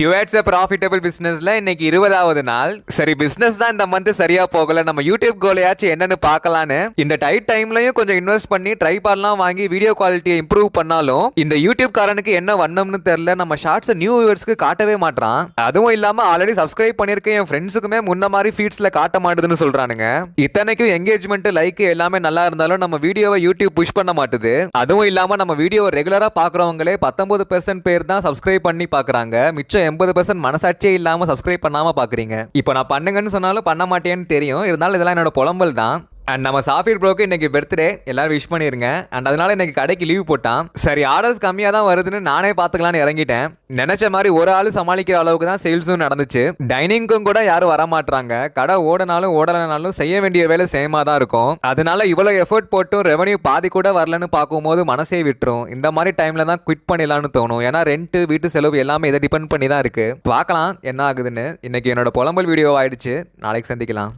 டுவேட்ஸ் profitable பிசினஸ்ல இன்னைக்கு 20வது நாள். சரி, பிசினஸ் தான் இந்த மந்த் சரியா போகல, நம்ம யூடியூப் கோலையாச்சும் என்னன்னு பார்க்கலான்னு இந்த டைட் டைம்லயும் கொஞ்சம் இன்வெஸ்ட் பண்ணி ட்ரைபாட்லாம் வாங்கி வீடியோ குவாலிட்டியை இம்ப்ரூவ் பண்ணாலும் இந்த யூடியூப் காரனுக்கு என்ன வண்ணம்னு தெரியல. நம்ம ஷார்ட்ஸ் நியூ வியூவர்ஸ்க்கு காட்டவே மாட்டான். அதுவும் இல்லாம ஆல்ரெடி சப்ஸ்கிரைப் பண்ணிருக்க என் ஃப்ரெண்ட்ஸுக்குமே முன்ன மாதிரி ஃபீட்ஸ்ல காட்ட மாட்டுதுன்னு சொல்றானுங்க. இத்தனைக்கும் எங்கேஜ்மெண்ட் லைக் எல்லாமே நல்லா இருந்தாலும் நம்ம வீடியோவை யூடியூப் புஷ் பண்ண மாட்டுது. அதுவும் இல்லாம நம்ம வீடியோவை ரெகுலரா பாக்குறவங்களே 19% பேர் தான் சப்ஸ்கிரைப் பண்ணி பாக்குறாங்க. மிச்சம் 80% மனசாட்சியே இல்லாம சப்ஸ்கிரைப் பண்ணாம பாக்குறீங்க. இப்போ நான் பண்ணுங்கன்னு சொன்னாலும் பண்ண மாட்டேன்னு தெரியும். இருந்தாலும் இதெல்லாம் என்னோட புலம்பல் தான். அண்ட் நம்ம சாஃப்ட்வேர் ப்ரோக்கு இன்னைக்கு பர்த்டே, எல்லாரும் விஷ் பண்ணிருங்க. அண்ட் அதனால இன்னைக்கு கடைக்கு லீவ் போட்டான். சரி, ஆர்டர்ஸ் கம்மியாக தான் வருதுன்னு நானே பார்த்துக்கலான்னு இறங்கிட்டேன். நினைச்ச மாதிரி ஒரு ஆள் சமாளிக்கிற அளவுக்கு தான் சேல்ஸும் நடந்துச்சு. டைனிங்க்கும் கூட யாரும் வர மாட்டாங்க. கடை ஓடனாலும் ஓடலனாலும் செய்ய வேண்டிய வேலை சேமா தான் இருக்கும். அதனால இவ்வளவு எஃபர்ட் போட்டும் ரெவன்யூ பாதி கூட வரலன்னு பார்க்கும்போது மனசே விட்டுரும். இந்த மாதிரி டைம்ல தான் குவிட் பண்ணிடலான்னு தோணும். ஏன்னா ரெண்ட், வீட்டு செலவு எல்லாமே இதை டிபெண்ட் பண்ணி தான் இருக்கு. பார்க்கலாம் என்ன ஆகுதுன்னு. இன்னைக்கு என்னோட புலம்பல் வீடியோ ஆயிடுச்சு. நாளைக்கு சந்திக்கலாம்.